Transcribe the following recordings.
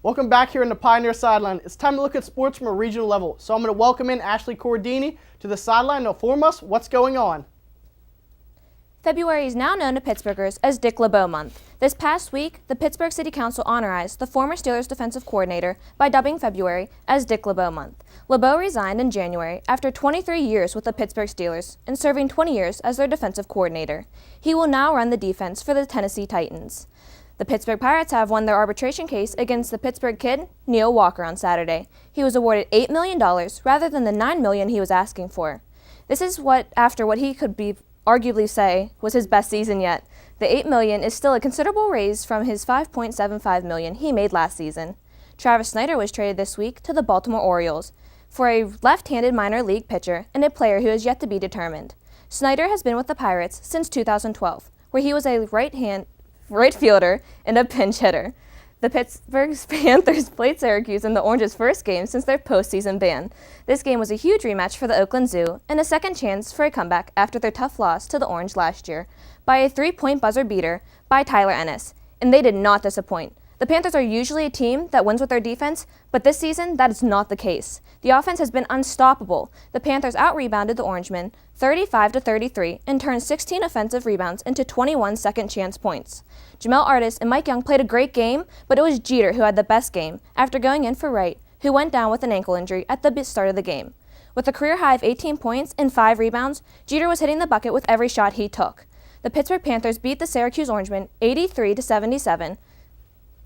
Welcome back here in the Pioneer Sideline. It's time to look at sports from a regional level. So I'm going to welcome in Ashley Corradene to the sideline to inform us what's going on. February is now known to Pittsburghers as Dick LeBeau Month. This past week, the Pittsburgh City Council honorized the former Steelers defensive coordinator by dubbing February as Dick LeBeau Month. LeBeau resigned in January after 23 years with the Pittsburgh Steelers and serving 20 years as their defensive coordinator. He will now run the defense for the Tennessee Titans. The Pittsburgh Pirates have won their arbitration case against the Pittsburgh Kid, Neil Walker, on Saturday. He was awarded $8 million rather than the $9 million he was asking for. This is after what he could arguably say was his best season yet. The $8 million is still a considerable raise from his $5.75 million he made last season. Travis Snyder was traded this week to the Baltimore Orioles for a left-handed minor league pitcher and a player who is yet to be determined. Snyder has been with the Pirates since 2012, where he was a right fielder and a pinch hitter. The Pittsburgh Panthers played Syracuse in the Orange's first game since their postseason ban. This game was a huge rematch for the Oakland Zoo and a second chance for a comeback after their tough loss to the Orange last year by a 3-point buzzer beater by Tyler Ennis, and they did not disappoint. The Panthers are usually a team that wins with their defense, but this season that is not the case. The offense has been unstoppable. The Panthers out-rebounded the Orangemen 35-33 and turned 16 offensive rebounds into 21 second-chance points. Jamel Artis and Mike Young played a great game, but it was Jeter who had the best game after going in for Wright, who went down with an ankle injury at the start of the game. With a career high of 18 points and 5 rebounds, Jeter was hitting the bucket with every shot he took. The Pittsburgh Panthers beat the Syracuse Orangemen 83-77.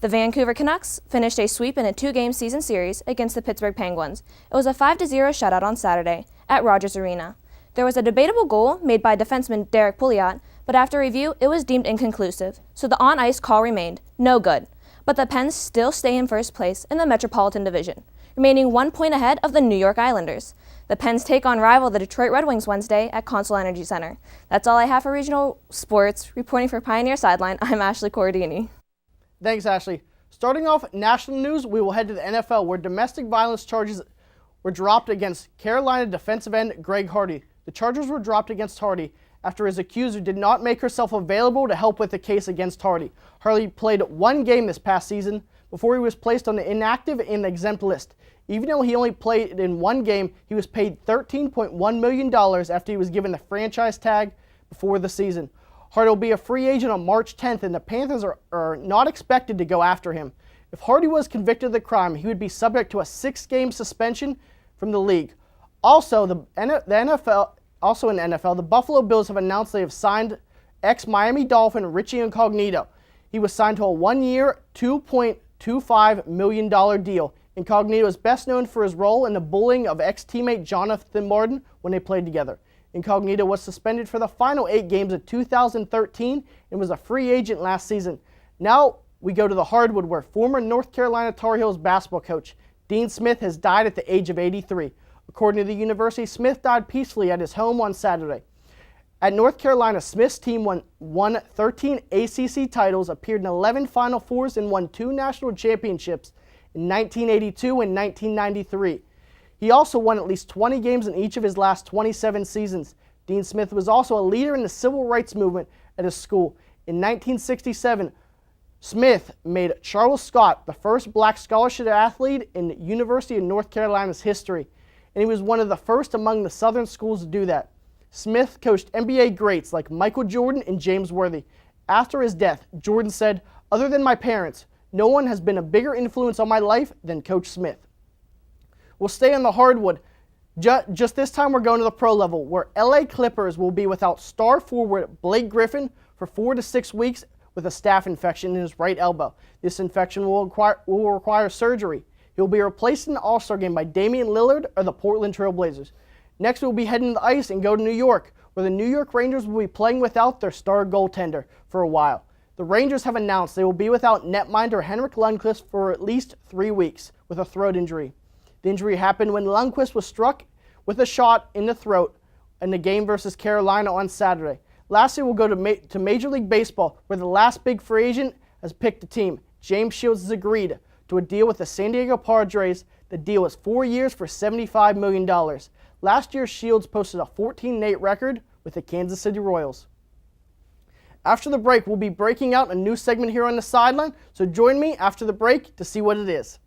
The Vancouver Canucks finished a sweep in a 2-game season series against the Pittsburgh Penguins. It was a 5-0 shutout on Saturday at Rogers Arena. There was a debatable goal made by defenseman Derek Pouliot, but after review, it was deemed inconclusive, so the on-ice call remained no good. But the Pens still stay in first place in the Metropolitan Division, remaining 1 point ahead of the New York Islanders. The Pens take on rival the Detroit Red Wings Wednesday at Consol Energy Center. That's all I have for regional sports. Reporting for Pioneer Sideline, I'm Ashley Corradene. Thanks, Ashley. Starting off national news, we will head to the NFL, where domestic violence charges were dropped against Carolina defensive end Greg Hardy. The charges were dropped against Hardy after his accuser did not make herself available to help with the case against Hardy. Hardy played 1 game this past season before he was placed on the inactive and exempt list. Even though he only played in 1 game, he was paid $13.1 million after he was given the franchise tag before the season. Hardy will be a free agent on March 10th, and the Panthers are not expected to go after him. If Hardy was convicted of the crime, he would be subject to a 6-game suspension from the league. Also, in the NFL, the Buffalo Bills have announced they have signed ex-Miami Dolphin Richie Incognito. He was signed to a 1-year, $2.25 million deal. Incognito is best known for his role in the bullying of ex-teammate Jonathan Martin when they played together. Incognito was suspended for the final 8 games of 2013 and was a free agent last season. Now we go to the hardwood, where former North Carolina Tar Heels basketball coach Dean Smith has died at the age of 83. According to the university, Smith died peacefully at his home on Saturday. At North Carolina, Smith's team won 13 ACC titles, appeared in 11 Final Fours, and won 2 national championships in 1982 and 1993. He also won at least 20 games in each of his last 27 seasons. Dean Smith was also a leader in the civil rights movement at his school. In 1967, Smith made Charles Scott the first black scholarship athlete in the University of North Carolina's history, and he was one of the first among the Southern schools to do that. Smith coached NBA greats like Michael Jordan and James Worthy. After his death, Jordan said, "Other than my parents, no one has been a bigger influence on my life than Coach Smith." We'll stay on the hardwood. Just this time we're going to the pro level, where LA Clippers will be without star forward Blake Griffin for 4 to 6 weeks with a staph infection in his right elbow. This infection will require surgery. He will be replaced in the All-Star game by Damian Lillard of the Portland Trail Blazers. Next, we'll be heading to the ice and go to New York, where the New York Rangers will be playing without their star goaltender for a while. The Rangers have announced they will be without netminder Henrik Lundqvist for at least 3 weeks with a throat injury. The injury happened when Lundqvist was struck with a shot in the throat in the game versus Carolina on Saturday. Lastly, we'll go to Major League Baseball, where the last big free agent has picked a team. James Shields has agreed to a deal with the San Diego Padres. The deal is 4 years for $75 million. Last year, Shields posted a 14-8 record with the Kansas City Royals. After the break, we'll be breaking out a new segment here on the Sideline, so join me after the break to see what it is.